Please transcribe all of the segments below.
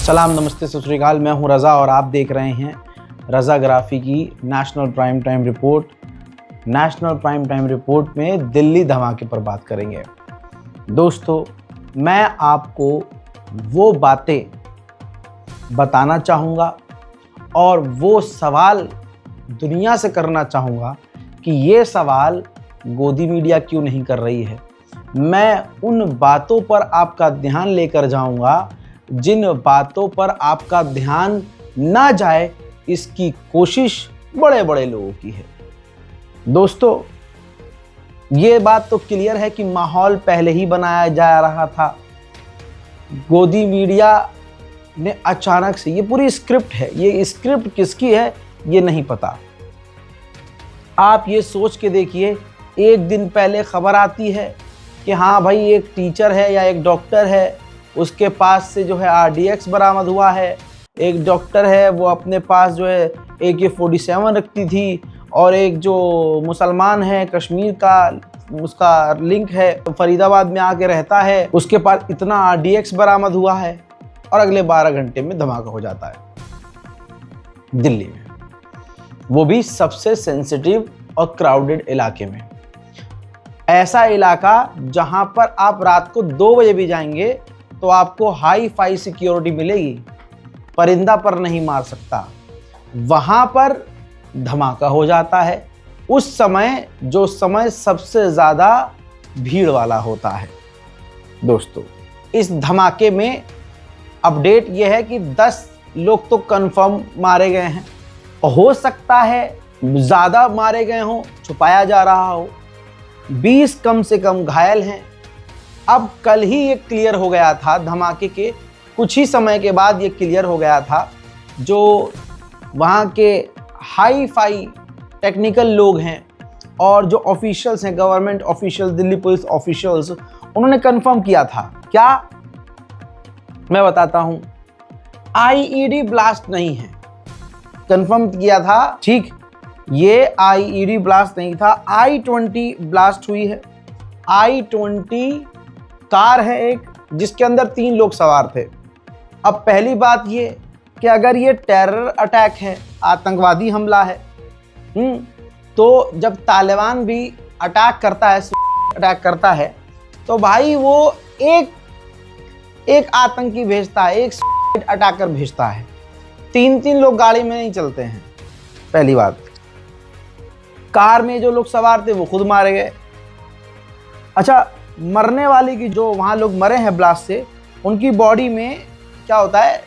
सलाम, नमस्ते, सत श्री अकाल। मैं हूं रज़ा और आप देख रहे हैं रज़ाग्राफी की national prime time report. National prime time report में दिल्ली धमाके पर बात करेंगे। दोस्तों, मैं आपको वो बातें बताना चाहूँगा और वो सवाल दुनिया से करना चाहूँगा कि ये सवाल गोदी मीडिया क्यों नहीं कर रही है। मैं उन बातों पर आपका ध्यान लेकर जाऊँगा जिन बातों पर आपका ध्यान ना जाए, इसकी कोशिश बड़े बड़े लोगों की है। दोस्तों, ये बात तो क्लियर है कि माहौल पहले ही बनाया जा रहा था। गोदी मीडिया ने अचानक से, ये पूरी स्क्रिप्ट है, ये स्क्रिप्ट किसकी है ये नहीं पता। आप ये सोच के देखिए, एक दिन पहले खबर आती है कि हाँ भाई, एक टीचर है या एक डॉक्टर है, उसके पास से जो है RDX बरामद हुआ है। एक डॉक्टर है, वो अपने पास जो है AK-47 रखती थी, और एक जो मुसलमान है कश्मीर का, उसका लिंक है, तो फरीदाबाद में आके रहता है, उसके पास इतना RDX बरामद हुआ है। और अगले 12 घंटे में धमाका हो जाता है दिल्ली में, वो भी सबसे सेंसिटिव और क्राउडेड इलाके में। ऐसा इलाका जहां पर आप रात को 2 बजे भी जाएंगे तो आपको हाई फाई सिक्योरिटी मिलेगी, परिंदा पर नहीं मार सकता। वहां पर धमाका हो जाता है उस समय जो समय सबसे ज़्यादा भीड़ वाला होता है। दोस्तों, इस धमाके में अपडेट यह है कि 10 लोग तो कंफर्म मारे गए हैं, हो सकता है ज़्यादा मारे गए हों, छुपाया जा रहा हो। 20 कम से कम घायल हैं। अब कल ही ये क्लियर हो गया था, धमाके के कुछ ही समय के बाद ये क्लियर हो गया था। जो वहाँ के हाई फाई टेक्निकल लोग हैं और जो ऑफिशियल्स हैं, government officials, Delhi police officials, उन्होंने कंफर्म किया था। क्या? मैं बताता हूँ। IED ब्लास्ट नहीं है, कंफर्म किया था। ठीक, ये IED ब्लास्ट नहीं था, I-20 ब्लास्ट हुई है। I-20 कार है एक, जिसके अंदर 3 लोग सवार थे। अब पहली बात ये कि अगर ये टेरर अटैक है, आतंकवादी हमला है, तो जब तालिबान भी अटैक करता है तो भाई वो एक आतंकी भेजता है, एक अटैकर भेजता है। 3-3 लोग गाड़ी में नहीं चलते हैं। पहली बात, कार में जो लोग सवार थे वो खुद मारे गए। अच्छा, मरने वाली की, जो वहाँ लोग मरे हैं ब्लास्ट से, उनकी बॉडी में क्या होता है,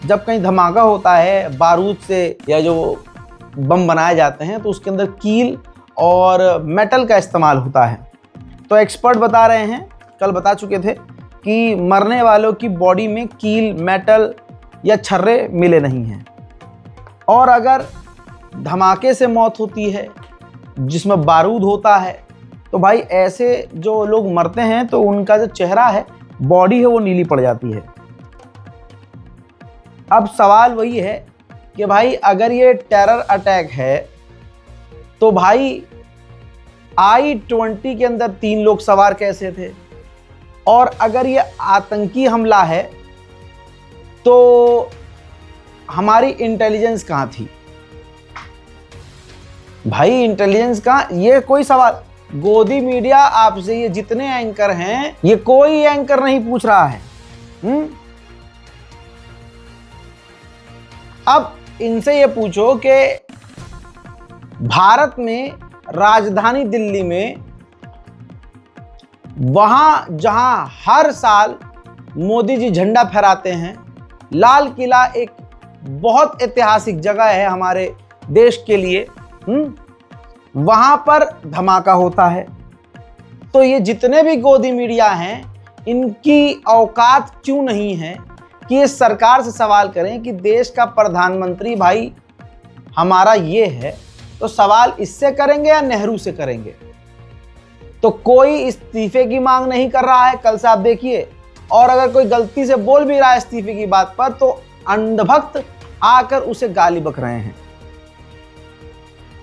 जब कहीं धमाका होता है बारूद से या जो बम बनाए जाते हैं, तो उसके अंदर कील और मेटल का इस्तेमाल होता है। तो एक्सपर्ट बता रहे हैं, कल बता चुके थे, कि मरने वालों की बॉडी में कील, मेटल या छर्रे मिले नहीं हैं। और अगर धमाके से मौत होती है जिसमें बारूद होता है, तो भाई ऐसे जो लोग मरते हैं तो उनका जो चेहरा है, बॉडी है, वो नीली पड़ जाती है। अब सवाल वही है कि भाई अगर ये टेरर अटैक है तो भाई I-20 के अंदर 3 लोग सवार कैसे थे? और अगर ये आतंकी हमला है तो हमारी इंटेलिजेंस कहाँ थी? भाई इंटेलिजेंस कहाँ? ये कोई सवाल, गोदी मीडिया आपसे, ये जितने एंकर हैं, ये कोई एंकर नहीं पूछ रहा है। अब इनसे ये पूछो कि भारत में राजधानी दिल्ली में, वहां जहां हर साल मोदी जी झंडा फहराते हैं, लाल किला एक बहुत ऐतिहासिक जगह है हमारे देश के लिए, वहां पर धमाका होता है। तो ये जितने भी गोदी मीडिया हैं, इनकी औकात क्यों नहीं है कि ये सरकार से सवाल करें कि देश का प्रधानमंत्री भाई हमारा ये है, तो सवाल इससे करेंगे या नेहरू से करेंगे? तो कोई इस्तीफे की मांग नहीं कर रहा है, कल से आप देखिए। और अगर कोई गलती से बोल भी रहा है इस्तीफे की बात पर, तो अंधभक्त आकर उसे गाली बक रहे हैं।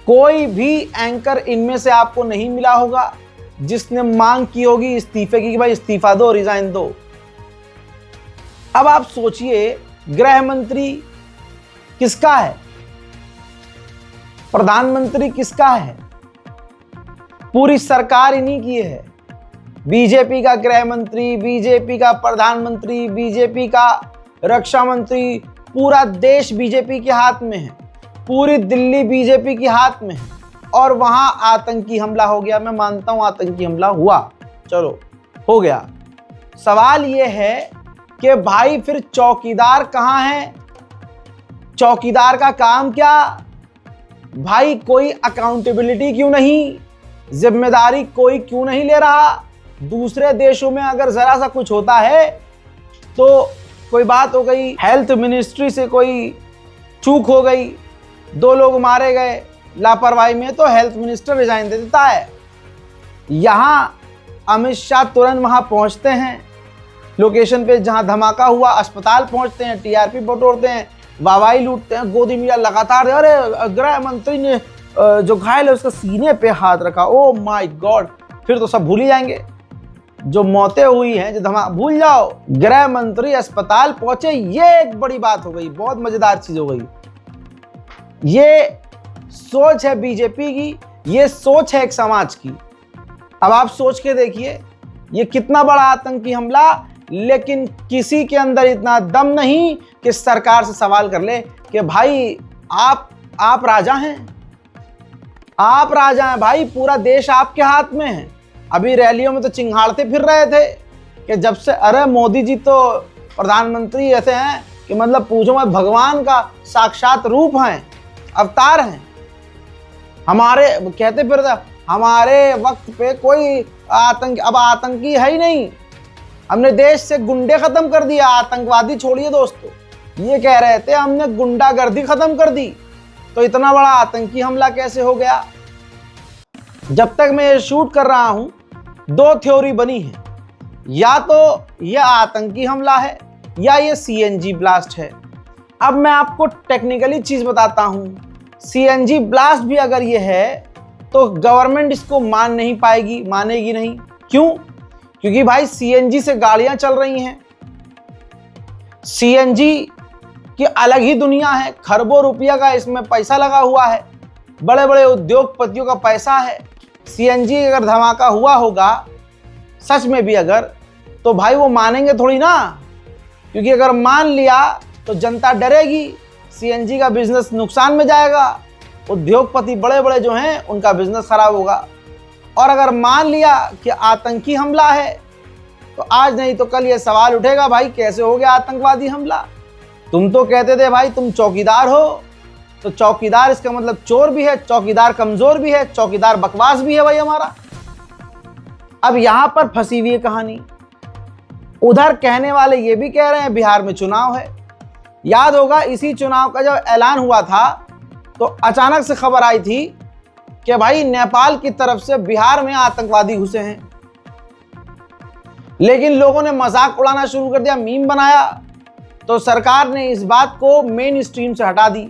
कोई भी एंकर इनमें से आपको नहीं मिला होगा जिसने मांग की होगी इस्तीफे की कि भाई इस्तीफा दो, रिजाइन दो। अब आप सोचिए गृह मंत्री किसका है? प्रधानमंत्री किसका है? पूरी सरकार इन्हीं की है। बीजेपी का गृह मंत्री, बीजेपी का प्रधानमंत्री, बीजेपी का रक्षा मंत्री, पूरा देश बीजेपी के हाथ में है, पूरी दिल्ली बीजेपी के हाथ में है। और वहां आतंकी हमला हो गया। मैं मानता हूं आतंकी हमला हुआ, चलो हो गया। सवाल यह है कि भाई फिर चौकीदार कहां है? चौकीदार का काम क्या? भाई कोई अकाउंटेबिलिटी क्यों नहीं? जिम्मेदारी कोई क्यों नहीं ले रहा? दूसरे देशों में अगर जरा सा कुछ होता है तो कोई बात हो गई, हेल्थ मिनिस्ट्री से कोई चूक हो गई, 2 लोग मारे गए लापरवाही में, तो हेल्थ मिनिस्टर रिजाइन दे देता है। यहां अमित शाह तुरंत वहां पहुंचते हैं, लोकेशन पे जहां धमाका हुआ, अस्पताल पहुंचते हैं, टीआरपी बटोरते हैं, वाहवाही लूटते हैं, गोदी मीडिया लगातार, अरे गृह मंत्री ने जो घायल है उसका सीने पे हाथ रखा, ओ माय गॉड। फिर तो सब भूल ही जाएंगे जो मौतें हुई हैं, जो धमाका, भूल जाओ। गृह मंत्री अस्पताल पहुंचे, ये एक बड़ी बात हो गई, बहुत मजेदार चीज हो गई। ये सोच है बीजेपी की, ये सोच है एक समाज की। अब आप सोच के देखिए, ये कितना बड़ा आतंकी हमला, लेकिन किसी के अंदर इतना दम नहीं कि सरकार से सवाल कर ले कि भाई आप राजा हैं, आप राजा हैं भाई, पूरा देश आपके हाथ में है। अभी रैलियों में तो चिंगाड़ते फिर रहे थे कि जब से, अरे मोदी जी तो प्रधानमंत्री ऐसे हैं कि मतलब पूछो मत, भगवान का साक्षात रूप हैं, अवतार हैं। हमारे कहते फिर हमारे वक्त पे कोई अब आतंकी है ही नहीं, हमने देश से गुंडे खत्म कर दिया, आतंकवादी छोड़िए दोस्तों, ये कह रहे थे हमने गुंडागर्दी खत्म कर दी। तो इतना बड़ा आतंकी हमला कैसे हो गया? जब तक मैं ये शूट कर रहा हूं 2 थ्योरी बनी है, या तो यह आतंकी हमला है या ये सीएनजी ब्लास्ट है। अब मैं आपको टेक्निकली चीज बताता हूं, सीएनजी ब्लास्ट भी अगर ये है तो गवर्नमेंट इसको मान नहीं पाएगी, मानेगी नहीं। क्यों? क्योंकि भाई सीएनजी से गाड़ियां चल रही हैं, सीएनजी की अलग ही दुनिया है, खरबों रुपया का इसमें पैसा लगा हुआ है, बड़े बड़े उद्योगपतियों का पैसा है। सीएनजी अगर धमाका हुआ होगा सच में भी अगर, तो भाई वो मानेंगे थोड़ी ना, क्योंकि अगर मान लिया तो जनता डरेगी, सीएनजी का बिजनेस नुकसान में जाएगा, उद्योगपति बड़े बड़े जो हैं उनका बिजनेस खराब होगा। और अगर मान लिया कि आतंकी हमला है तो आज नहीं तो कल ये सवाल उठेगा, भाई कैसे हो गया आतंकवादी हमला? तुम तो कहते थे भाई तुम चौकीदार हो, तो चौकीदार इसका मतलब चोर भी है, चौकीदार कमजोर भी है, चौकीदार बकवास भी है भाई हमारा। अब यहां पर फंसी हुई है कहानी। उधर कहने वाले ये भी कह रहे हैं बिहार में चुनाव है। याद होगा इसी चुनाव का जब ऐलान हुआ था तो अचानक से खबर आई थी कि भाई नेपाल की तरफ से बिहार में आतंकवादी घुसे हैं, लेकिन लोगों ने मजाक उड़ाना शुरू कर दिया, मीम बनाया, तो सरकार ने इस बात को मेन स्ट्रीम से हटा दी।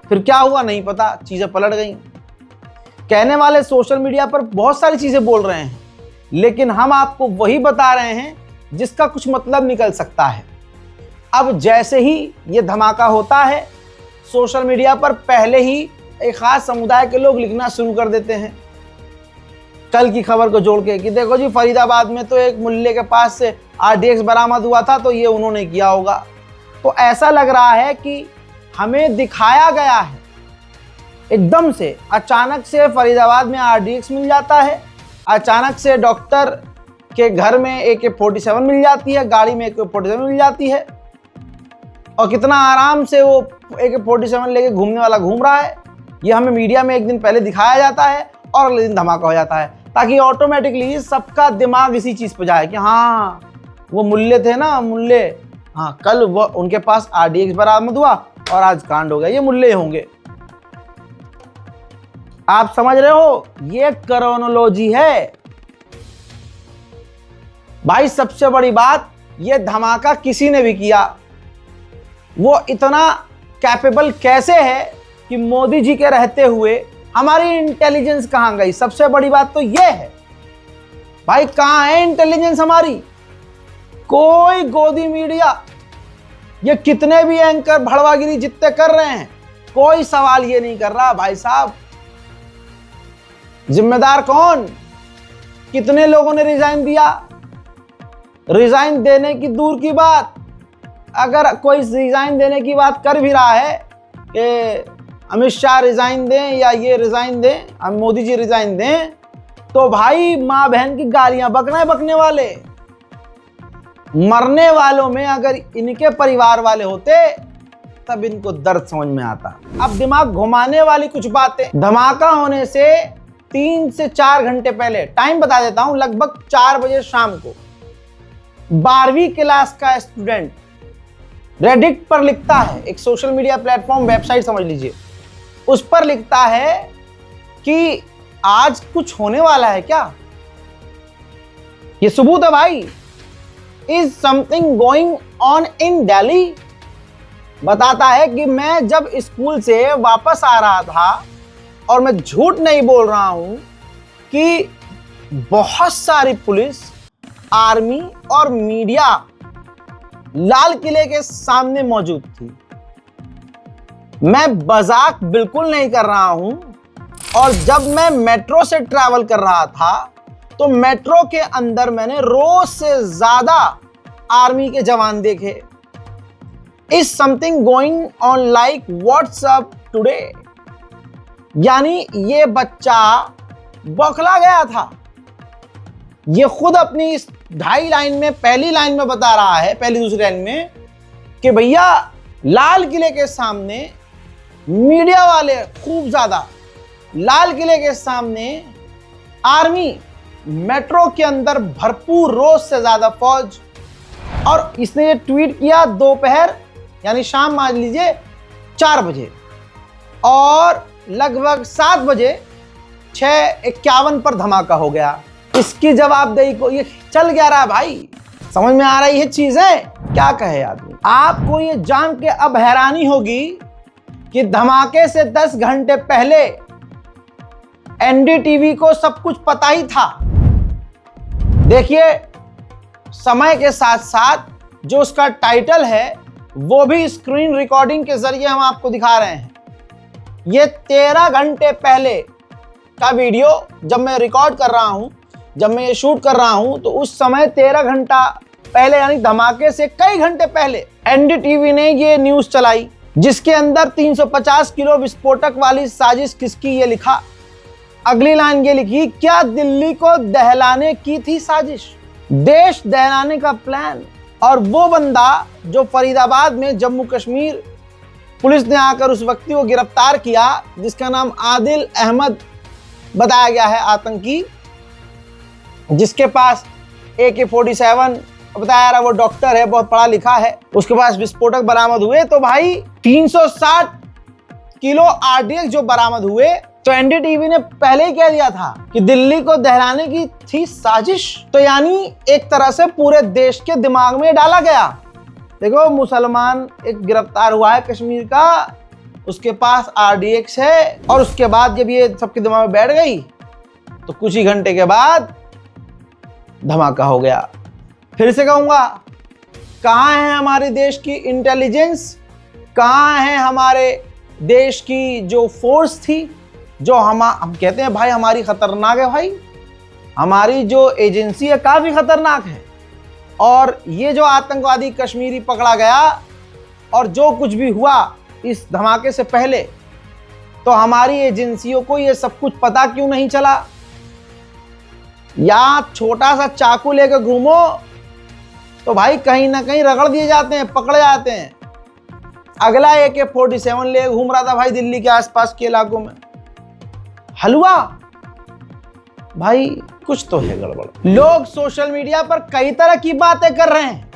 फिर क्या हुआ नहीं पता, चीजें पलट गई। कहने वाले सोशल मीडिया पर बहुत सारी चीजें बोल रहे हैं, लेकिन हम आपको वही बता रहे हैं जिसका कुछ मतलब निकल सकता है। अब जैसे ही ये धमाका होता है, सोशल मीडिया पर पहले ही एक खास समुदाय के लोग लिखना शुरू कर देते हैं कल की खबर को जोड़ के कि देखो जी फरीदाबाद में तो एक मुल्ले के पास से आरडीएक्स बरामद हुआ था, तो ये उन्होंने किया होगा। तो ऐसा लग रहा है कि हमें दिखाया गया है, एकदम से अचानक से फरीदाबाद में आरडीएक्स मिल जाता है, अचानक से डॉक्टर के घर में AK-47 मिल जाती है, गाड़ी में AK-47 मिल जाती है, और कितना आराम से वो AK-47 लेके घूमने वाला घूम रहा है। ये हमें मीडिया में एक दिन पहले दिखाया जाता है और अगले दिन धमाका हो जाता है, ताकि ऑटोमेटिकली सबका दिमाग इसी चीज पे जाए कि हाँ वो मुल्ले थे ना, मुल्ले, हाँ कल वो उनके पास आरडीएक्स बरामद हुआ और आज कांड हो गया, ये मुल्ले होंगे। आप समझ रहे हो, ये क्रोनोलॉजी है भाई। सबसे बड़ी बात, ये धमाका किसी ने भी किया, वो इतना कैपेबल कैसे है कि मोदी जी के रहते हुए हमारी इंटेलिजेंस कहां गई? सबसे बड़ी बात तो ये है भाई, कहां है इंटेलिजेंस हमारी? कोई गोदी मीडिया ये कितने भी एंकर भड़वागिरी जितने कर रहे हैं, कोई सवाल ये नहीं कर रहा भाई साहब जिम्मेदार कौन। कितने लोगों ने रिजाइन दिया। रिजाइन देने की दूर की बात, अगर कोई रिजाइन देने की बात कर भी रहा है कि अमित शाह रिजाइन दें या ये रिजाइन दें, मोदी जी रिजाइन दें, तो भाई माँ बहन की गालियां बकने वाले। मरने वालों में अगर इनके परिवार वाले होते तब इनको दर्द समझ में आता। अब दिमाग घुमाने वाली कुछ बातें। धमाका होने से 3 से 4 घंटे पहले, टाइम बता देता हूं, लगभग 4 बजे शाम को 12वीं क्लास का स्टूडेंट रेडिट पर लिखता है, एक सोशल मीडिया प्लेटफॉर्म वेबसाइट समझ लीजिए, उस पर लिखता है कि आज कुछ होने वाला है क्या। ये सबूत है भाई। Is something going on in Delhi. बताता है कि मैं जब स्कूल से वापस आ रहा था, और मैं झूठ नहीं बोल रहा हूं, कि बहुत सारी पुलिस, आर्मी और मीडिया लाल किले के सामने मौजूद थी। मैं मजाक बिल्कुल नहीं कर रहा हूं। और जब मैं मेट्रो से ट्रैवल कर रहा था तो मेट्रो के अंदर मैंने रोज से ज्यादा आर्मी के जवान देखे। Is something going on like WhatsApp today. यानी ये बच्चा बौखला गया था। ये खुद अपनी इस 2.5 लाइन में, पहली लाइन में बता रहा है, पहली दूसरी लाइन में, कि भैया लाल किले के सामने मीडिया वाले खूब ज्यादा, लाल किले के सामने आर्मी, मेट्रो के अंदर भरपूर, रोज से ज्यादा फौज। और इसने ये ट्वीट किया दोपहर, यानी शाम मान लीजिए 4 बजे, और लगभग 7 बजे 6:51 पर धमाका हो गया। इसकी जवाबदेही को ये चल क्या रहा है भाई, समझ में आ रही है चीजें, क्या कहे आदमी। आपको ये जान के अब हैरानी होगी कि धमाके से 10 घंटे पहले एनडीटीवी को सब कुछ पता ही था। देखिए, समय के साथ साथ जो उसका टाइटल है वो भी स्क्रीन रिकॉर्डिंग के जरिए हम आपको दिखा रहे हैं। ये 13 घंटे पहले का वीडियो जब मैं रिकॉर्ड कर रहा हूं, जब मैं ये शूट कर रहा हूं, तो उस समय 13 घंटा पहले, यानी धमाके से कई घंटे पहले एनडीटीवी ने ये न्यूज चलाई, जिसके अंदर 350 किलो विस्फोटक वाली साजिश किसकी, ये लिखा। अगली लाइन ये लिखी, क्या दिल्ली को दहलाने की थी साजिश, देश दहलाने का प्लान। और वो बंदा जो फरीदाबाद में जम्मू कश्मीर पुलिस ने आकर उस व्यक्ति को गिरफ्तार किया, जिसका नाम आदिल अहमद बताया गया है, आतंकी, जिसके पास AK-47 बताया रहा, वो डॉक्टर है, बहुत पढ़ा लिखा है, उसके पास विस्फोटक बरामद हुए। तो भाई 360 किलो RDX जो बरामद हुए, तो एनडीटीवी ने पहले ही कह दिया था कि दिल्ली को दहलाने की थी साजिश। तो यानी एक तरह से पूरे देश के दिमाग में डाला गया। देखो, मुसलमान एक गिरफ्तार हुआ है कश्मीर का, उसके पास RDX है, और उसके बाद जब ये सबके दिमाग में बैठ गई तो कुछ ही घंटे के बाद धमाका हो गया। फिर से कहूंगा, कहाँ है हमारे देश की इंटेलिजेंस, कहाँ है हमारे देश की जो फोर्स थी, जो हम कहते हैं भाई हमारी खतरनाक है। भाई हमारी जो एजेंसी है काफी खतरनाक है। और ये जो आतंकवादी कश्मीरी पकड़ा गया और जो कुछ भी हुआ इस धमाके से पहले, तो हमारी एजेंसियों को ये सब कुछ पता क्यों नहीं चला। या छोटा सा चाकू लेकर घूमो तो भाई कहीं ना कहीं रगड़ दिए जाते हैं, पकड़े जाते हैं। अगला AK-47 ले घूम रहा था भाई दिल्ली के आसपास के इलाकों में। हलवा भाई, कुछ तो है गड़बड़। लोग सोशल मीडिया पर कई तरह की बातें कर रहे हैं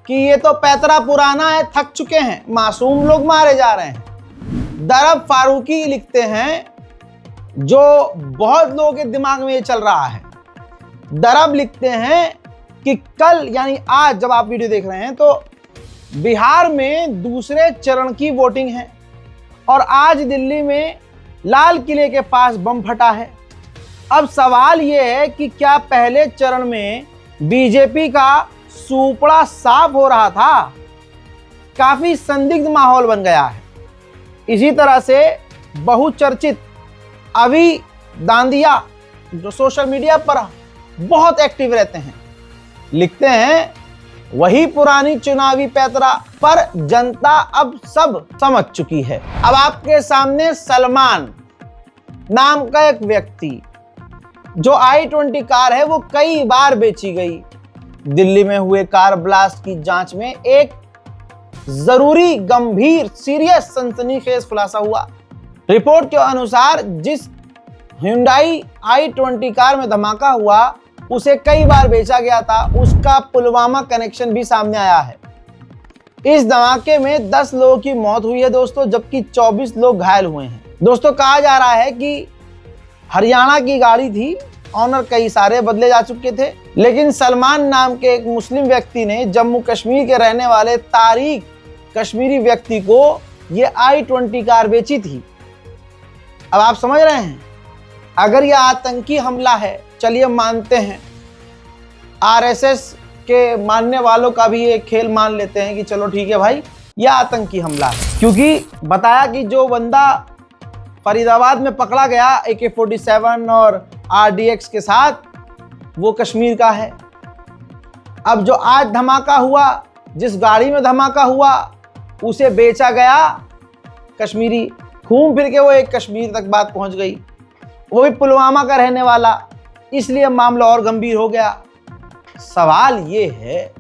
कि ये तो पैतरा पुराना है, थक चुके हैं, मासूम लोग मारे जा रहे हैं। दरब फारूकी लिखते हैं, जो बहुत लोगों के दिमाग में ये चल रहा है। दरब लिखते हैं कि कल, यानी आज जब आप वीडियो देख रहे हैं, तो बिहार में दूसरे चरण की वोटिंग है, और आज दिल्ली में लाल किले के पास बम फटा है। अब सवाल यह है कि क्या पहले चरण में बीजेपी का सुपड़ा साफ हो रहा था, काफी संदिग्ध माहौल बन गया है। इसी तरह से बहुचर्चित अभी दांदिया जो सोशल मीडिया पर बहुत एक्टिव रहते हैं, लिखते हैं वही पुरानी चुनावी पैतरा, पर जनता अब सब समझ चुकी है। अब आपके सामने सलमान नाम का एक व्यक्ति, जो i20 कार है वो कई बार बेची गई। दिल्ली में हुए कार ब्लास्ट की जांच में एक जरूरी गंभीर सीरियस सनसनीखेज खुलासा हुआ। रिपोर्ट के अनुसार जिस Hyundai i20 कार में धमाका हुआ उसे कई बार बेचा गया था, उसका पुलवामा कनेक्शन भी सामने आया है। इस धमाके में 10 लोगों की मौत हुई है दोस्तों, जबकि 24 लोग घायल हुए हैं। दोस्तों कहा जा रहा है कि हरियाणा की गाड़ी थी, ऑनर कई सारे बदले जा चुके थे, लेकिन सलमान नाम के एक मुस्लिम व्यक्ति ने जम्मू कश्मीर के रहने वाले तारिक कश्मीरी व्यक्ति को ये i20 कार बेची थी। अब आप समझ रहे हैं, अगर यह आतंकी हमला है, चलिए मानते हैं, आरएसएस के मानने वालों का भी एक खेल मान लेते हैं कि चलो ठीक है भाई यह आतंकी हमला है, क्योंकि बताया कि जो बंदा फरीदाबाद में पकड़ा गया AK-47 और RDX के साथ, वो कश्मीर का है। अब जो आज धमाका हुआ, जिस गाड़ी में धमाका हुआ, उसे बेचा गया कश्मीरी। घूम फिर के वो एक कश्मीर तक बात पहुंच गई, वो भी पुलवामा का रहने वाला, इसलिए मामला और गंभीर हो गया। सवाल ये है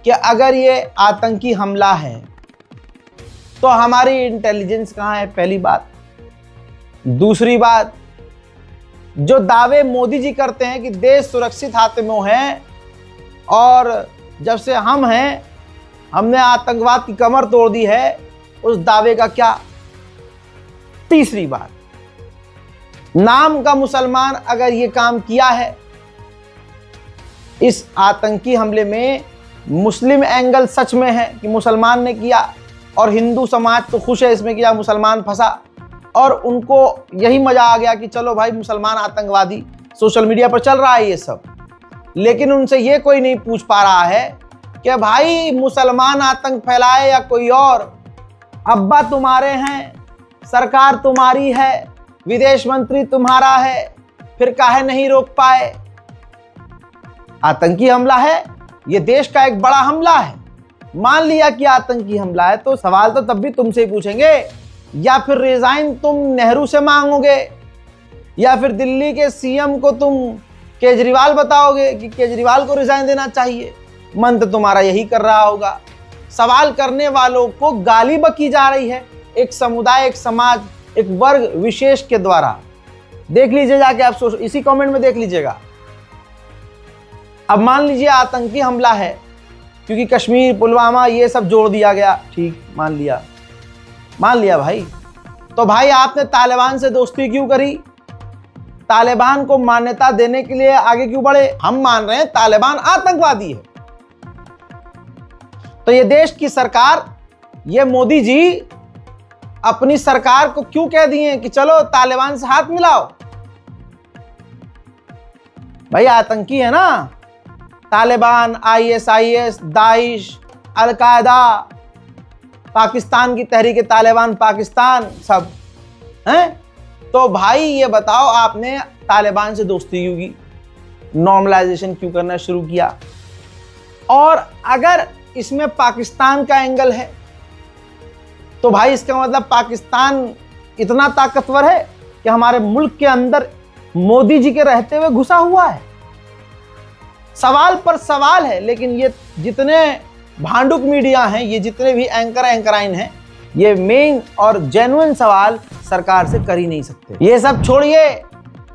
कि अगर ये आतंकी हमला है तो हमारी इंटेलिजेंस कहाँ है, पहली बात। दूसरी बात, जो दावे मोदी जी करते हैं कि देश सुरक्षित हाथ में है और जब से हम हैं हमने आतंकवाद की कमर तोड़ दी है, उस दावे का क्या। तीसरी बात, नाम का मुसलमान अगर ये काम किया है, इस आतंकी हमले में मुस्लिम एंगल सच में है कि मुसलमान ने किया, और हिंदू समाज तो खुश है इसमें कि मुसलमान फंसा, और उनको यही मजा आ गया कि चलो भाई मुसलमान आतंकवादी, सोशल मीडिया पर चल रहा है ये सब। लेकिन उनसे ये कोई नहीं पूछ पा रहा है कि भाई मुसलमान आतंक फैलाए या कोई और, अब्बा तुम्हारे हैं, सरकार तुम्हारी है, विदेश मंत्री तुम्हारा है, फिर काहे नहीं रोक पाए। आतंकी हमला है, ये देश का एक बड़ा हमला है। मान लिया कि आतंकी हमला है तो सवाल तो तब भी तुमसे ही पूछेंगे, या फिर रिजाइन तुम नेहरू से मांगोगे, या फिर दिल्ली के सीएम को तुम केजरीवाल बताओगे कि केजरीवाल को रिजाइन देना चाहिए। मन तो तुम्हारा यही कर रहा होगा। सवाल करने वालों को गाली बकी जा रही है, एक समुदाय, एक समाज, एक वर्ग विशेष के द्वारा। देख लीजिए जाके, आप इसी कमेंट में देख लीजिएगा। अब मान लीजिए आतंकी हमला है, क्योंकि कश्मीर, पुलवामा ये सब जोड़ दिया गया, ठीक, मान लिया भाई, तो भाई आपने तालिबान से दोस्ती क्यों करी? तालिबान को मान्यता देने के लिए आगे क्यों बढ़े? हम मान रहे हैं तालिबान आतंकवादी है। तो ये देश की सरकार, ये मोदी जी अपनी सरकार को क्यों कह दिए कि चलो तालिबान से हाथ मिलाओ? भाई आतंकी है ना, Taliban, ISIS, Daesh, al Qaeda, Pakistan की तहरीक तालिबान पाकिस्तान, सब हैं। तो भाई ये बताओ, आपने तालिबान से दोस्ती क्यों की? नॉर्मलाइजेशन क्यों करना शुरू किया? और अगर इसमें पाकिस्तान का एंगल है तो भाई इसका मतलब पाकिस्तान इतना ताकतवर है कि हमारे मुल्क के अंदर मोदी जी के रहते हुए घुसा हुआ है। सवाल पर सवाल है, लेकिन ये जितने भांडुक मीडिया हैं, ये जितने भी एंकराइन हैं, ये मेन और जेन्युइन सवाल सरकार से कर ही नहीं सकते। ये सब छोड़िए,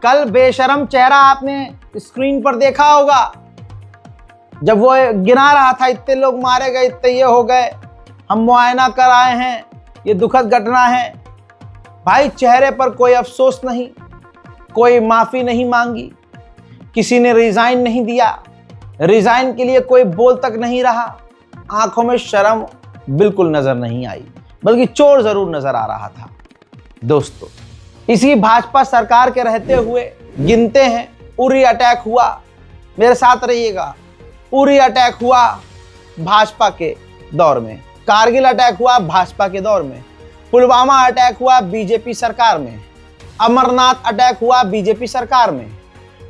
कल बेशरम चेहरा आपने स्क्रीन पर देखा होगा, जब वो गिना रहा था इतने लोग मारे गए, इतने ये हो गए, हम मुआयना कर आए हैं, ये दुखद घटना है। भाई चेहरे पर कोई अफसोस नहीं, कोई माफी नहीं मांगी, किसी ने रिजाइन नहीं दिया, रिजाइन के लिए कोई बोल तक नहीं रहा, आंखों में शर्म बिल्कुल नजर नहीं आई, बल्कि चोर जरूर नजर आ रहा था। दोस्तों, इसी भाजपा सरकार के रहते हुए गिनते हैं, उरी अटैक हुआ, मेरे साथ रहिएगा, उरी अटैक हुआ भाजपा के दौर में, कारगिल अटैक हुआ भाजपा के दौर में, पुलवामा अटैक हुआ बीजेपी सरकार में, अमरनाथ अटैक हुआ बीजेपी सरकार में,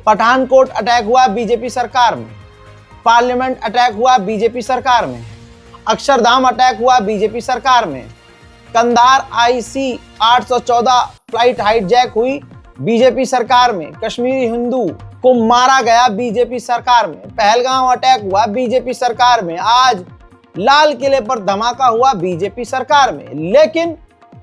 पठानकोट अटैक हुआ बीजेपी सरकार में, पार्लियामेंट अटैक हुआ बीजेपी सरकार में, अक्षरधाम अटैक हुआ बीजेपी सरकार में, कंधार IC 814 फ्लाइट हाईजैक हुई बीजेपी सरकार में, कश्मीरी हिंदू को मारा गया बीजेपी सरकार में, पहलगांव अटैक हुआ बीजेपी सरकार में, आज लाल किले पर धमाका हुआ बीजेपी सरकार में। लेकिन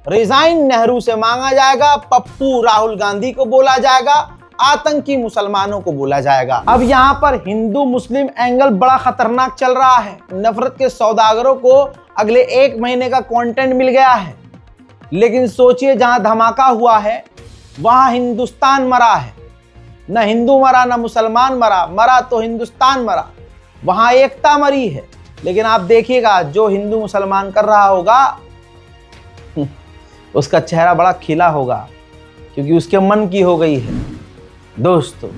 रिजाइन नेहरू से मांगा जाएगा, पप्पू राहुल गांधी को बोला जाएगा, आतंकी मुसलमानों को बोला जाएगा। अब यहाँ पर हिंदू मुस्लिम एंगल बड़ा खतरनाक चल रहा है। नफरत के सौदागरों को अगले 1 महीने का कंटेंट मिल गया है। लेकिन सोचिए, जहां धमाका हुआ है वहां हिंदुस्तान मरा है। न हिंदू मरा न मुसलमान मरा, मरा तो हिंदुस्तान मरा। वहां एकता मरी है। लेकिन आप देखिएगा, जो हिंदू मुसलमान कर रहा होगा उसका चेहरा बड़ा खिला होगा, क्योंकि उसके मन की हो गई है। दोस्तों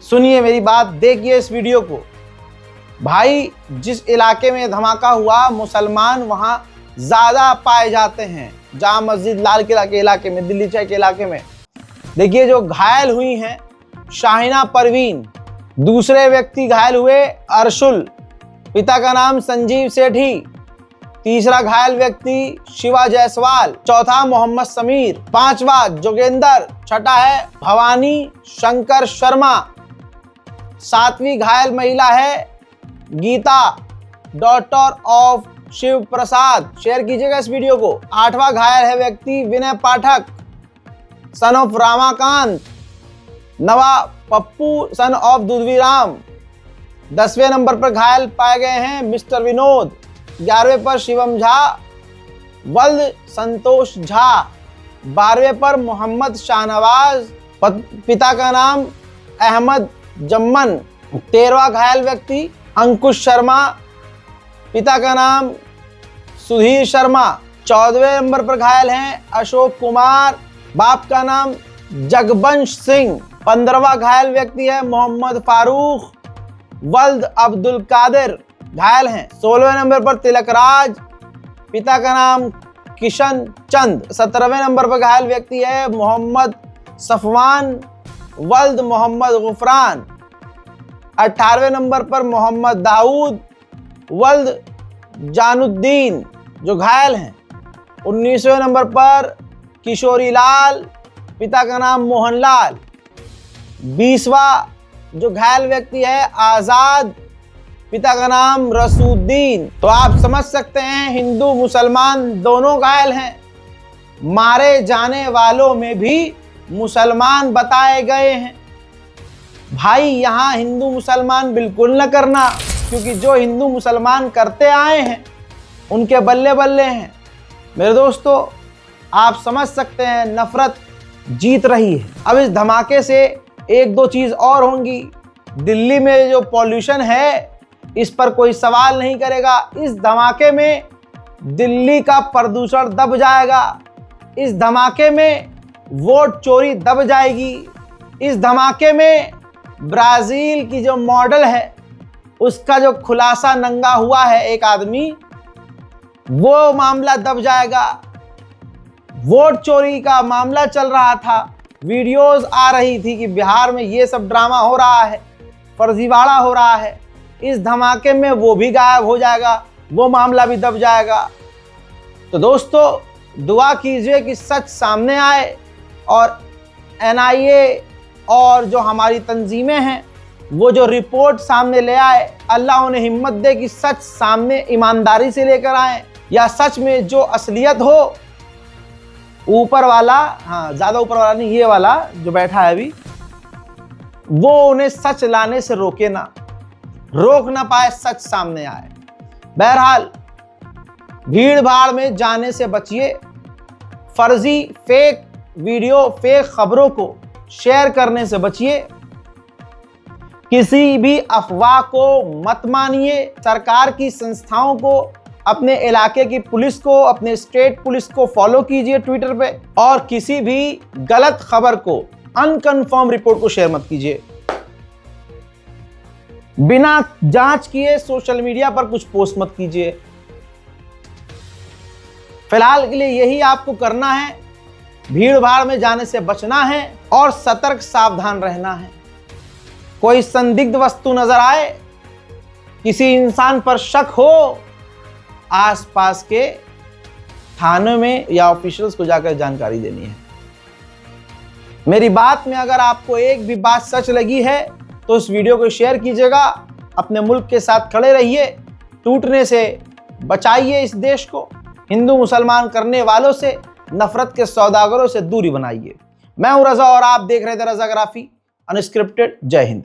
सुनिए मेरी बात, देखिए इस वीडियो को। भाई, जिस इलाके में धमाका हुआ, मुसलमान वहां ज्यादा पाए जाते हैं। जामा मस्जिद लाल किला के इलाके में, दिल्ली चौक के इलाके में। देखिए, जो घायल हुई हैं शाहिना परवीन, दूसरे व्यक्ति घायल हुए अर्शुल, पिता का नाम संजीव सेठी, तीसरा घायल व्यक्ति शिवा जायसवाल, चौथा मोहम्मद समीर, पांचवा जोगेंद्र, छठा है भवानी शंकर शर्मा, सातवीं घायल महिला है Geeta, daughter of Shiv Prasad. Share कीजिएगा इस वीडियो को। आठवां घायल है व्यक्ति विनय पाठक, सन ऑफ रामाकांत, नवा पप्पू, सन ऑफ दुधवीराम। 10वें नंबर पर घायल पाए गए हैं मिस्टर विनोद, 11वें पर शिवम झा, वल्द संतोष झा, 12वें पर मोहम्मद शाहनवाज, पिता का नाम अहमद जम्मन, 13वां घायल व्यक्ति अंकुश शर्मा, पिता का नाम सुधीर शर्मा, 14वें नंबर पर घायल हैं अशोक कुमार, बाप का नाम जगबंश सिंह, 15वां घायल व्यक्ति है मोहम्मद फारूक, वल्द अब्दुल कादिर घायल हैं। 16वें नंबर पर तिलक राज, पिता का नाम किशन चंद। 17वें नंबर पर घायल व्यक्ति है मोहम्मद सफवान, वल्द मोहम्मद गुफरान। 18वें नंबर पर मोहम्मद दाऊद, वल्द जानुद्दीन, जो घायल हैं। 19वें नंबर पर किशोरी लाल, पिता का नाम मोहनलाल। 20वां जो घायल व्यक्ति है आजाद, पिता का नाम रसूद्दीन। तो आप समझ सकते हैं, हिंदू मुसलमान दोनों घायल हैं। मारे जाने वालों में भी मुसलमान बताए गए हैं। भाई, यहाँ हिंदू मुसलमान बिल्कुल न करना, क्योंकि जो हिंदू मुसलमान करते आए हैं उनके बल्ले बल्ले हैं। मेरे दोस्तों, आप समझ सकते हैं, नफरत जीत रही है। अब इस धमाके से 1-2 चीज और होंगी। दिल्ली में जो पॉल्यूशन है, इस पर कोई सवाल नहीं करेगा। इस धमाके में दिल्ली का प्रदूषण दब जाएगा। इस धमाके में वोट चोरी दब जाएगी। इस धमाके में ब्राजील की जो मॉडल है, उसका जो खुलासा नंगा हुआ है एक आदमी, वो मामला दब जाएगा। वोट चोरी का मामला चल रहा था, वीडियोस आ रही थी कि बिहार में ये सब ड्रामा हो रहा है, फर्जीवाड़ा हो रहा है। इस धमाके में वो भी गायब हो जाएगा, वो मामला भी दब जाएगा। तो दोस्तों, दुआ कीजिए कि सच सामने आए और NIA और जो हमारी तंजीमें हैं वो जो रिपोर्ट सामने ले आए, अल्लाह उन्हें हिम्मत दे कि सच सामने ईमानदारी से लेकर आए, या सच में जो असलियत हो, ऊपर वाला, हाँ ज़्यादा ऊपर वाला नहीं, ये वाला जो बैठा है अभी, वो उन्हें सच लाने से रोके ना, रोक ना पाए, सच सामने आए। बहरहाल, भीड़ भाड़ में जाने से बचिए। फर्जी फेक वीडियो, फेक खबरों को शेयर करने से बचिए। किसी भी अफवाह को मत मानिए। सरकार की संस्थाओं को, अपने इलाके की पुलिस को, अपने स्टेट पुलिस को फॉलो कीजिए ट्विटर पे, और किसी भी गलत खबर को, अनकन्फर्म रिपोर्ट को शेयर मत कीजिए। बिना जांच किए सोशल मीडिया पर कुछ पोस्ट मत कीजिए। फिलहाल के लिए यही आपको करना है। भीड़ भाड़ में जाने से बचना है और सतर्क सावधान रहना है। कोई संदिग्ध वस्तु नजर आए, किसी इंसान पर शक हो, आसपास के थानों में या ऑफिशियल्स को जाकर जानकारी देनी है। मेरी बात में अगर आपको एक भी बात सच लगी है तो इस वीडियो को शेयर कीजिएगा। अपने मुल्क के साथ खड़े रहिए, टूटने से बचाइए इस देश को। हिंदू मुसलमान करने वालों से, नफरत के सौदागरों से दूरी बनाइए। मैं हूं रजा और आप देख रहे थे रजाग्राफी अनस्क्रिप्टेड। जय हिंद।